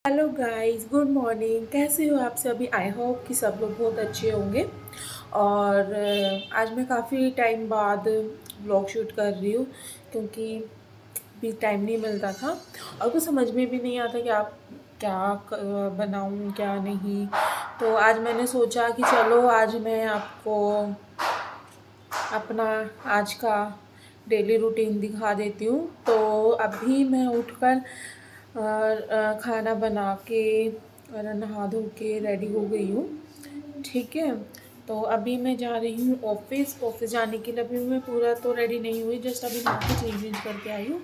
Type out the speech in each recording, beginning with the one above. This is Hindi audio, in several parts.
Hello guys, good morning. कैसे हो आप सभी? आई होप कि सब लोग बहुत अच्छे होंगे। और आज मैं काफ़ी टाइम बाद व्लॉग शूट कर रही हूँ क्योंकि भी टाइम नहीं मिलता था और कुछ समझ में भी नहीं आता कि आप बनाऊँ क्या नहीं। तो आज मैंने सोचा कि चलो आज मैं आपको अपना आज का डेली रूटीन दिखा देती हूँ। तो अभी मैं उठकर खाना बना के और नहा धो के रेडी हो गई हूँ। ठीक है, तो अभी मैं जा रही हूँ ऑफिस जाने के लिए। अभी मैं पूरा तो रेडी नहीं हुई, जस्ट अभी नहा के चेंज करके आई हूँ।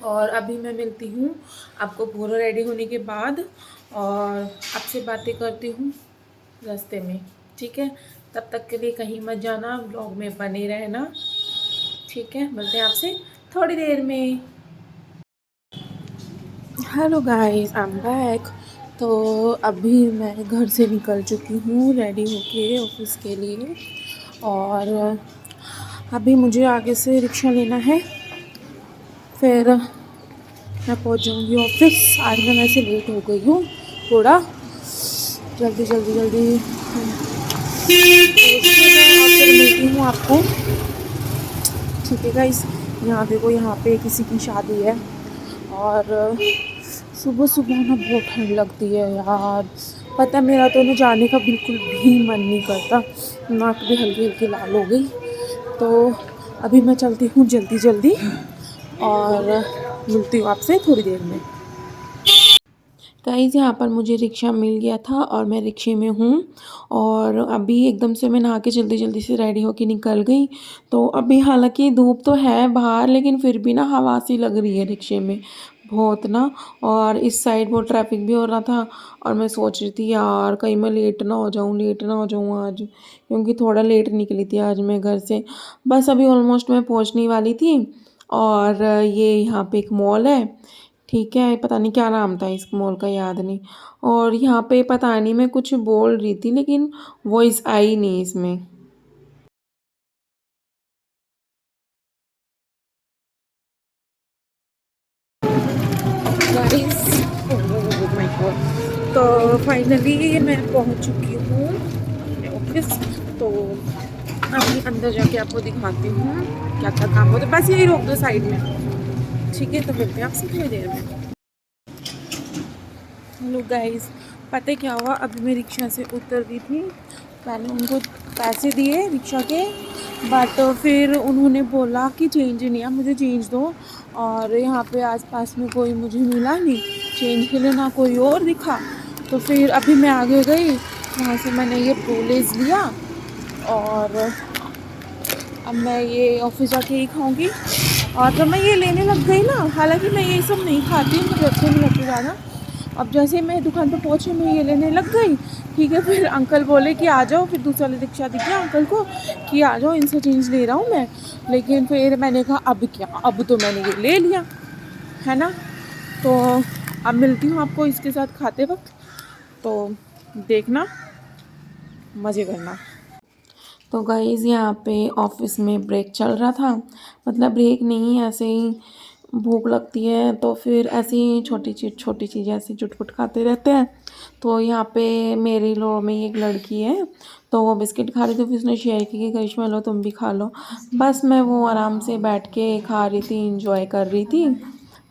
और अभी मैं मिलती हूँ आपको पूरा रेडी होने के बाद और आपसे बातें करती हूँ रास्ते में। ठीक है, तब तक के लिए कहीं मत जाना, ब्लॉग में बने रहना। ठीक है, मिलते हैं आपसे थोड़ी देर में। Hello guys, I am back. तो अभी मैं घर से निकल चुकी हूँ रेडी होके ऑफिस के लिए। और अभी मुझे आगे से रिक्शा लेना है, फिर मैं पहुँच जाऊँगी ऑफिस। आज मैं वैसे लेट हो गई हूँ थोड़ा, जल्दी जल्दी जल्दी। तो मैं फिर मिलती हूँ आपको। ठीक है गाइस, यहाँ देखो, यहाँ पे किसी की शादी है और सुबह सुबह ना बहुत ठंड लगती है यार। पता है, मेरा तो ना जाने का बिल्कुल भी मन नहीं करता, नाक भी हल्की हल्की लाल हो गई। तो अभी मैं चलती हूँ जल्दी जल्दी और मिलती हूँ आपसे थोड़ी देर में। गाइस, यहाँ पर मुझे रिक्शा मिल गया था और मैं रिक्शे में हूँ। और अभी एकदम से मैं नहा के जल्दी जल्दी से रेडी होके निकल गई। तो अभी हालांकि धूप तो है बाहर, लेकिन फिर भी ना हवा सी लग रही है रिक्शे में बहुत ना। और इस साइड बहुत ट्रैफिक भी हो रहा था और मैं सोच रही थी यार कहीं मैं लेट ना हो जाऊँ आज, क्योंकि थोड़ा लेट निकली थी आज मैं घर से। बस अभी ऑलमोस्ट मैं पहुँचने वाली थी। और ये यहाँ पे एक मॉल है। ठीक है, पता नहीं क्या नाम था इस मॉल का, याद नहीं। और यहाँ पे पता नहीं मैं कुछ बोल रही थी लेकिन वॉइस आई नहीं इसमें। गाइस, ओह माय गॉड, तो फाइनली मैं पहुँच चुकी हूँ ऑफिस। तो अभी अंदर जाके आपको दिखाती हूँ क्या क्या काम होता है। बस यही रोक दो साइड में। ठीक है, तो मिलते हैं आपसे थोड़ी देर में। हेलो गाइस, पता है क्या हुआ? अभी मैं रिक्शा से उतर रही थी, मैंने उनको पैसे दिए रिक्शा के, बट फिर उन्होंने बोला कि चेंज नहीं है, मुझे चेंज दो। और यहाँ पे आसपास में कोई मुझे मिला नहीं चेंज के लिए, ना कोई और दिखा। तो फिर अभी मैं आगे गई, वहाँ से मैंने ये प्रोलेज लिया और अब मैं ये ऑफिस जाके ही खाऊंगी। और जब मैं ये लेने लग गई ना, हालांकि मैं ये सब नहीं खाती, मुझे अच्छे नहीं लगते ज़्यादा। अब जैसे मैं दुकान पर पहुंची, मैं ये लेने लग गई। ठीक है, फिर अंकल बोले कि आ जाओ, फिर दूसरा रिक्शा दिख गया अंकल को कि आ जाओ, इनसे चेंज ले रहा हूँ मैं। लेकिन फिर मैंने कहा अब क्या, अब तो मैंने ये ले लिया है ना। तो अब मिलती हूँ आपको इसके साथ खाते वक्त, तो देखना, मज़े करना। तो गाइज़, यहाँ पे ऑफिस में ब्रेक चल रहा था, मतलब ब्रेक नहीं, ऐसे ही भूख लगती है तो फिर ऐसे ही छोटी चीज़ें ऐसे चुटपुट खाते रहते हैं। तो यहाँ पे मेरी लो में एक लड़की है, तो वो बिस्किट खा रही थी, फिर उसने शेयर की कि करिश्मा लो तुम भी खा लो। बस मैं वो आराम से बैठ के खा रही थी, इंजॉय कर रही थी।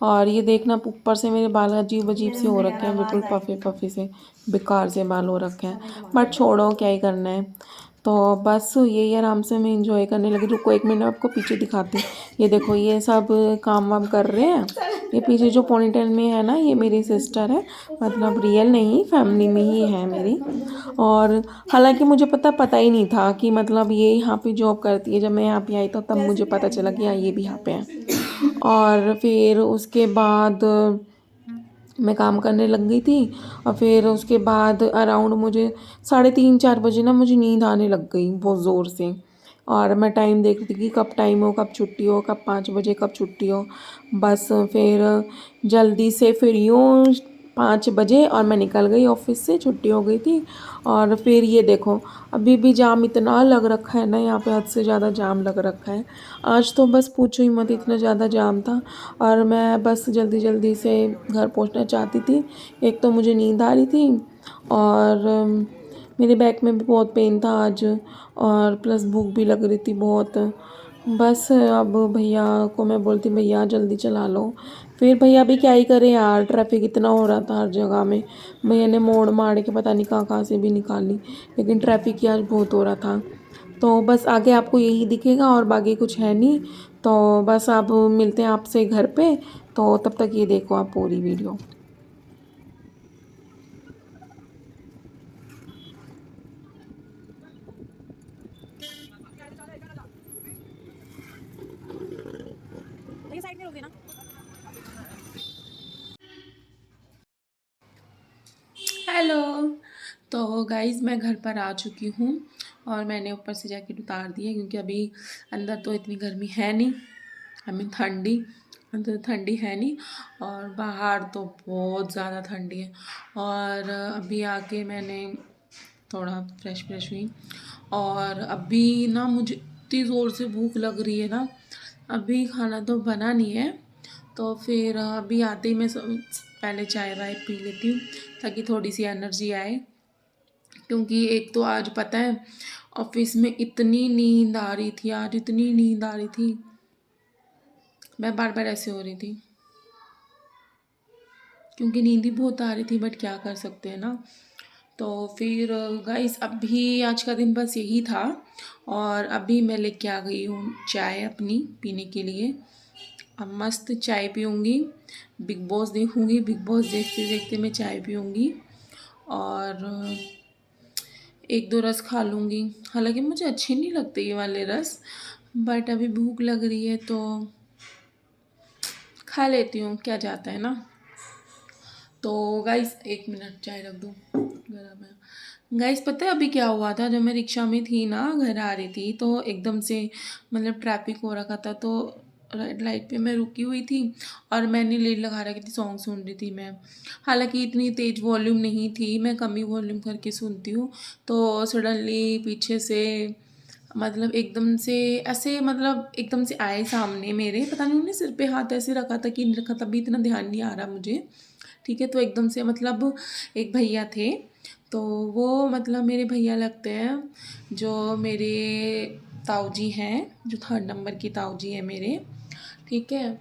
और ये देखना, ऊपर से मेरे बाल अजीब अजीब से हो रखे हैं, बिल्कुल पफे पफे से बेकार से बाल हो रखे हैं, बट छोड़ो, क्या ही करना है। तो बस यही आराम से मैं इंजॉय करने लगी। रुको एक मिनट, आपको पीछे दिखाती हूँ। ये देखो, ये सब काम वाम कर रहे हैं। ये पीछे जो पोनीटेल में है ना, ये मेरी सिस्टर है, मतलब रियल नहीं, फैमिली में ही है मेरी। और हालांकि मुझे पता ही नहीं था कि मतलब ये यहाँ पे जॉब करती है। जब मैं यहाँ पे आई तो तब मुझे पता चला कि हाँ, ये भी यहाँ पे है। और फिर उसके बाद मैं काम करने लग गई थी। और फिर उसके बाद अराउंड मुझे 3:30-4 बजे ना मुझे नींद आने लग गई बहुत ज़ोर से। और मैं टाइम देख रही थी कि कब टाइम हो, कब छुट्टी हो, कब 5 बजे कब छुट्टी हो। बस फिर जल्दी से फ्री हूँ, 5 बजे और मैं निकल गई ऑफिस से, छुट्टी हो गई थी। और फिर ये देखो, अभी भी जाम इतना लग रखा है ना, यहाँ पे हद से ज़्यादा जाम लग रखा है। आज तो बस पूछो ही मत, इतना ज़्यादा जाम था। और मैं बस जल्दी जल्दी से घर पहुँचना चाहती थी। एक तो मुझे नींद आ रही थी, और मेरे बैक में भी बहुत पेन था आज, और प्लस भूख भी लग रही थी बहुत। बस अब भैया को मैं बोलती, भैया जल्दी चला लो। फिर भैया भी क्या ही करे यार, ट्रैफिक इतना हो रहा था हर जगह में। भैया ने मोड़ मार के पता नहीं कहाँ कहाँ से भी निकाली, लेकिन ट्रैफिक ही आज बहुत हो रहा था। तो बस आगे आपको यही दिखेगा और बाकी कुछ है नहीं। तो बस आप मिलते हैं आपसे घर पे। तो तब तक ये देखो आप पूरी वीडियो। हेलो। तो गाइज़ मैं घर पर आ चुकी हूँ, और मैंने ऊपर से जैकेट उतार दी है क्योंकि अभी अंदर तो इतनी गर्मी है नहीं, आई मीन ठंडी। अंदर ठंडी है नहीं, और बाहर तो बहुत ज़्यादा ठंडी है। और अभी आके मैंने थोड़ा फ्रेश फ्रेश हुई, और अभी ना मुझे इतनी ज़ोर से भूख लग रही है ना। अभी खाना तो बना नहीं है, तो फिर अभी आते ही मैं पहले चाय वाय पी लेती हूँ ताकि थोड़ी सी एनर्जी आए। क्योंकि एक तो आज पता है ऑफिस में इतनी नींद आ रही थी, आज इतनी नींद आ रही थी, मैं बार बार ऐसे हो रही थी क्योंकि नींद ही बहुत आ रही थी, बट क्या कर सकते हैं ना। तो फिर गाइस अभी आज का दिन बस यही था, और अभी मैं लेके आ गई हूँ चाय अपनी पीने के लिए। अब मस्त चाय पीऊँगी, बिग बॉस देखूँगी, बिग बॉस देखते देखते मैं चाय पीऊँगी, और एक दो रस खा लूँगी। हालांकि मुझे अच्छे नहीं लगते ये वाले रस, बट अभी भूख लग रही है तो खा लेती हूँ, क्या जाता है ना। तो गाइस 1 मिनट चाय रख दूँ गर्म है। गाइस पता है अभी क्या हुआ था, जब मैं रिक्शा में थी ना, घर आ रही थी, तो एकदम से मतलब ट्रैफिक हो रखा था, तो रेड लाइट पे मैं रुकी हुई थी, और मैंने लीड लगा रखी थी, सॉन्ग सुन रही थी मैं। हालांकि इतनी तेज़ वॉल्यूम नहीं थी, मैं कम ही वॉल्यूम करके सुनती हूँ। तो सडनली पीछे से मतलब एकदम से ऐसे, मतलब एकदम से आए सामने मेरे, पता नहीं उन्होंने सिर पे हाथ ऐसे रखा था कि नहीं रखा था, अभी इतना ध्यान नहीं आ रहा मुझे। ठीक है, तो एकदम से मतलब एक भैया थे, तो वो मतलब मेरे भैया लगते हैं, जो मेरे ताऊ जी हैं, जो 3rd नंबर की ताऊ जी हैं मेरे। ठीक है,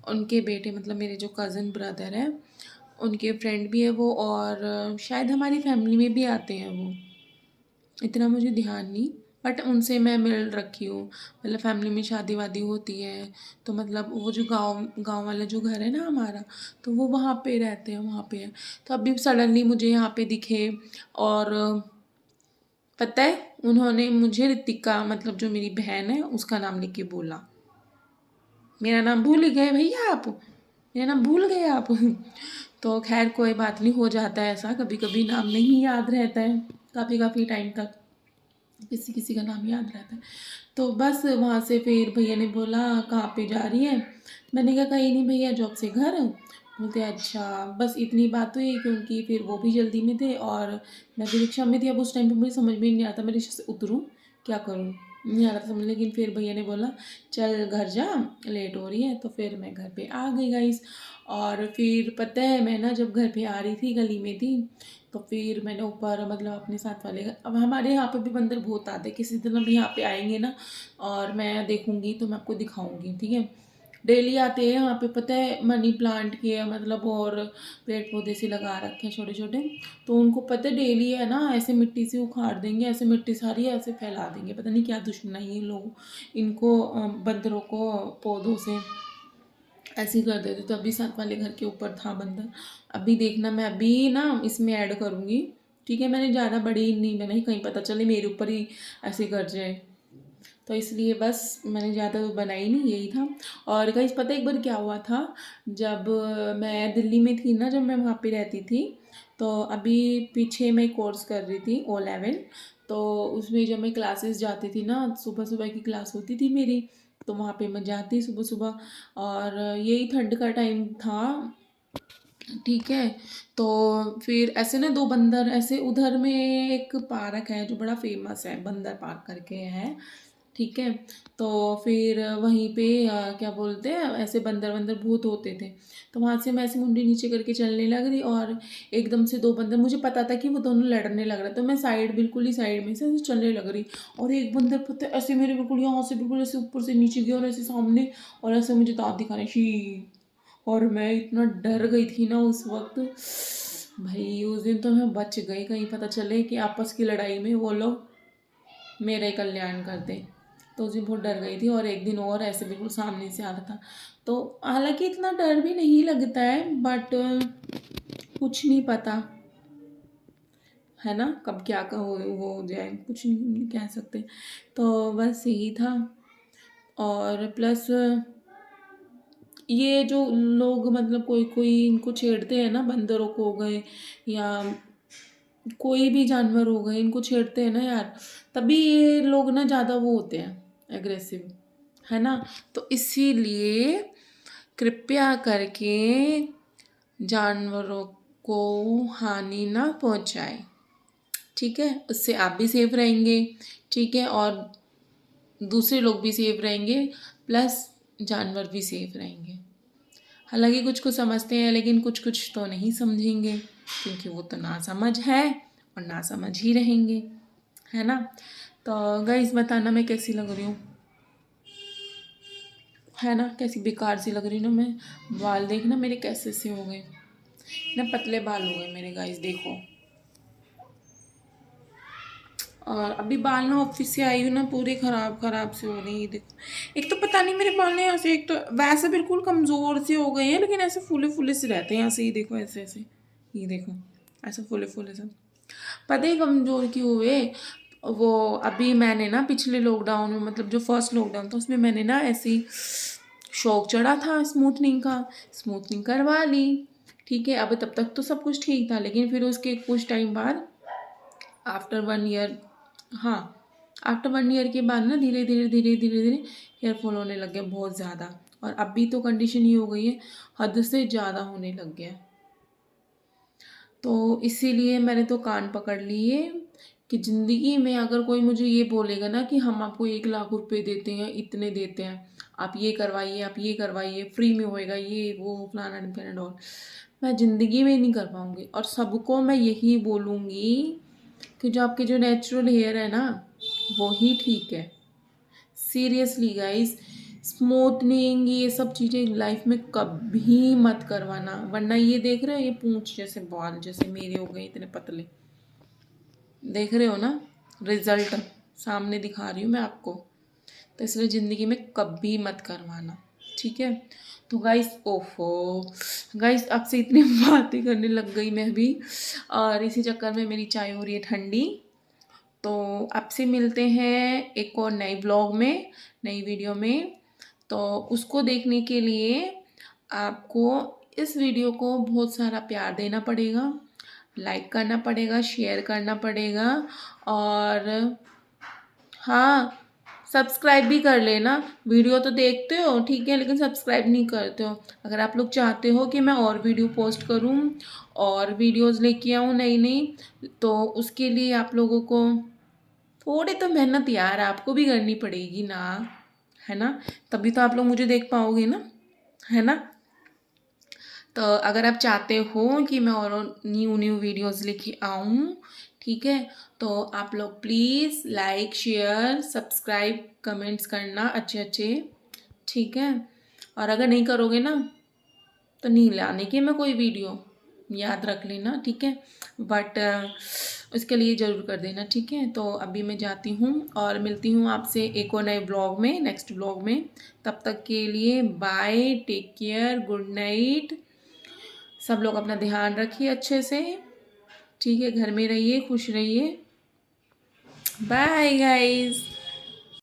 उनके बेटे मतलब मेरे जो कज़न ब्रदर हैं, उनके फ्रेंड भी है वो, और शायद हमारी फैमिली में भी आते हैं वो, इतना मुझे ध्यान नहीं। बट उनसे मैं मिल रखी हूँ, मतलब फैमिली में शादी वादी होती है तो मतलब वो जो गांव गांव वाला जो घर है ना हमारा, तो वो वहाँ पे रहते हैं, वहाँ पे है। तो अभी सडनली मुझे यहाँ पे दिखे, और पता है उन्होंने मुझे ऋतिका, मतलब जो मेरी बहन है, उसका नाम लेके बोला। मेरा नाम भूल गए भैया आप, मेरा नाम भूल गए आप। तो खैर कोई बात नहीं, हो जाता है ऐसा, कभी कभी नाम नहीं याद रहता है, काफ़ी काफ़ी टाइम तक किसी किसी का नाम याद रहता है। तो बस वहाँ से फिर भैया ने बोला कहाँ पे जा रही है। मैंने कहा कहीं नहीं भैया, जॉब से घर। बोलते अच्छा, बस इतनी बात हुई, क्योंकि फिर वो भी जल्दी में थे और मैं भी रिक्शा में थी। अब उस टाइम पे मुझे समझ में नहीं आता मैं रिक्शा से उतरूँ क्या करूँ, नहीं आ रहा था समझ। लेकिन फिर भैया ने बोला चल घर जा, लेट हो रही है, तो फिर मैं घर पे आ गई गाइस। और फिर पता है मैं ना जब घर पे आ रही थी, गली में थी, तो फिर मैंने ऊपर मतलब अपने साथ वाले अब हमारे यहाँ पे भी बंदर बहुत आते हैं, किसी दिन भी यहाँ पे आएंगे ना और मैं देखूंगी तो मैं आपको दिखाऊंगी, ठीक है। डेली आते हैं यहाँ पे, पता है मनी प्लांट के मतलब और पेड़ पौधे से लगा रखे हैं छोटे छोटे, तो उनको पता है डेली है ना ऐसे मिट्टी से उखाड़ देंगे, ऐसे मिट्टी सारी ऐसे फैला देंगे, पता नहीं क्या दुश्मनी है लोग इनको, बंदरों को पौधों से ऐसे ही कर देते। तो अभी साथ वाले घर के ऊपर था बंदर, अभी देखना मैं अभी ना इसमें ऐड करूँगी, ठीक है। मैंने ज़्यादा बड़ी नहीं बनाई, कहीं पता चले मेरे ऊपर ही ऐसे कर जाए, तो इसलिए बस मैंने ज़्यादा बनाई नहीं, यही था। और गाइस पता है एक बार क्या हुआ था, जब मैं दिल्ली में थी ना, जब मैं वहाँ पे रहती थी, तो अभी पीछे मैं कोर्स कर रही थी O लेवल। तो उसमें जब मैं क्लासेस जाती थी ना, सुबह सुबह की क्लास होती थी मेरी, तो वहाँ पे मैं जाती सुबह सुबह, और यही ठंड का टाइम था, ठीक है। तो फिर ऐसे ना दो बंदर ऐसे, उधर में एक पार्क है जो बड़ा फेमस है, बंदर पार्क करके है। ठीक है। तो फिर वहीं पे क्या बोलते हैं, ऐसे बंदर बंदर बहुत होते थे। तो वहाँ से मैं ऐसे मुंडी नीचे करके चलने लग रही, और एकदम से दो बंदर, मुझे पता था कि वो दोनों लड़ने लग रहे, तो मैं साइड, बिल्कुल ही साइड में से ऐसे चलने लग रही। और एक बंदर पता है ऐसे मेरे बिल्कुल यहाँ से बिल्कुल ऐसे ऊपर से नीचे गया और ऐसे सामने, और ऐसे मुझे दांत दिखाने शी। और मैं इतना डर गई थी ना उस वक्त, भाई उस दिन तो मैं बच गई, कहीं पता चले कि आपस की लड़ाई में वो लोग मेरा ही कल्याण कर दे। तो उस दिन बहुत डर गई थी। और एक दिन और ऐसे बिल्कुल सामने से आ रहा था, तो हालांकि इतना डर भी नहीं लगता है, बट कुछ नहीं पता है ना, कब क्या का हो जाए, कुछ नहीं कह सकते। तो बस यही था। और प्लस ये जो लोग मतलब कोई कोई इनको छेड़ते हैं ना, बंदरों को हो गए या कोई भी जानवर हो गए, इनको छेड़ते हैं ना यार, तभी ये लोग ना ज़्यादा वो होते हैं एग्रेसिव, है ना। तो इसीलिए कृपया करके जानवरों को हानि ना पहुंचाए, ठीक है। उससे आप भी सेफ रहेंगे, ठीक है, और दूसरे लोग भी सेफ रहेंगे, प्लस जानवर भी सेफ रहेंगे। हालांकि कुछ कुछ समझते हैं, लेकिन कुछ कुछ तो नहीं समझेंगे, क्योंकि वो तो ना समझ है और ना समझ ही रहेंगे, है ना। तो गाइस बताना मैं कैसी लग रही हूँ, है ना, कैसी बेकार सी लग रही हूँ ना मैं। बाल देखना मेरे कैसे से हो गए ना, पतले बाल हो गए मेरे गाइस, देखो। और अभी बाल ना ऑफिस से आई हूँ ना, पूरे खराब खराब से हो रही है, देखो। एक तो पता नहीं मेरे बाल ना यहाँ से, एक तो वैसे बिल्कुल कमज़ोर से हो गए हैं, लेकिन ऐसे फूले फूले से रहते हैं यहाँ से, ये देखो ऐसे ऐसे, ये देखो ऐसे फूले फूले से। पता ही कमज़ोर क्यों हुए, वो अभी मैंने ना पिछले लॉकडाउन में, मतलब जो फर्स्ट लॉकडाउन था उसमें मैंने ना ऐसी शौक चढ़ा था स्मूथनिंग का, स्मूथनिंग करवा ली। ठीक है, अब तब तक तो सब कुछ ठीक था, लेकिन फिर उसके कुछ टाइम बाद, आफ्टर 1 ईयर, हाँ, आफ्टर 1 ईयर के बाद ना धीरे धीरे धीरे धीरे धीरे हेयर फॉल होने लग गया बहुत ज़्यादा। और अभी तो कंडीशन ये हो गई है, हद से ज़्यादा होने लग गया। तो इसीलिए मैंने तो कान पकड़ लिए कि ज़िंदगी में अगर कोई मुझे ये बोलेगा ना कि हम आपको 1 लाख रुपए देते हैं, इतने देते हैं, आप ये करवाइए, आप ये करवाइए, फ्री में होएगा, ये वो फलाना ढिमकाना और, मैं ज़िंदगी में नहीं कर पाऊँगी। और सबको मैं यही बोलूँगी कि जो आपके जो नेचुरल हेयर है ना, वो ही ठीक है। सीरियसली गाइस, स्मूथनिंग ये सब चीज़ें लाइफ में कभी मत करवाना, वरना ये देख रहे हो, ये पूंछ जैसे बाल जैसे मेरे हो गए इतने पतले, देख रहे हो ना, रिजल्ट सामने दिखा रही हूँ मैं आपको। तो इसलिए ज़िंदगी में कभी मत करवाना, ठीक है। तो गाइस, ओफो गाइस, आपसे इतनी बातें करने लग गई मैं भी, और इसी चक्कर में मेरी चाय हो रही है ठंडी। तो आपसे मिलते हैं एक और नई ब्लॉग में, नई वीडियो में। तो उसको देखने के लिए आपको इस वीडियो को बहुत सारा प्यार देना पड़ेगा, लाइक करना पड़ेगा, शेयर करना पड़ेगा, और हाँ, सब्सक्राइब भी कर लेना। वीडियो तो देखते हो ठीक है, लेकिन सब्सक्राइब नहीं करते हो। अगर आप लोग चाहते हो कि मैं और वीडियो पोस्ट करूँ और वीडियोस लेके आऊँ नई नई, तो उसके लिए आप लोगों को थोड़ी तो मेहनत यार आपको भी करनी पड़ेगी ना, है ना। तभी तो आप लोग मुझे देख पाओगे ना, है ना। तो अगर आप चाहते हो कि मैं और न्यू न्यू वीडियोस लेके आऊँ, ठीक है, तो आप लोग please like share subscribe comments करना अच्छे अच्छे, ठीक है। और अगर नहीं करोगे ना, तो नहीं लाने की मैं कोई वीडियो, याद रख लेना, ठीक है। बट उसके लिए ज़रूर कर देना, ठीक है। तो अभी मैं जाती हूँ और मिलती हूँ आपसे एक और नए ब्लॉग में, नेक्स्ट ब्लॉग में। तब तक के लिए bye, take care, good night. सब लोग अपना ध्यान रखिए अच्छे से, ठीक है, घर में रहिए, खुश रहिए। Bye guys.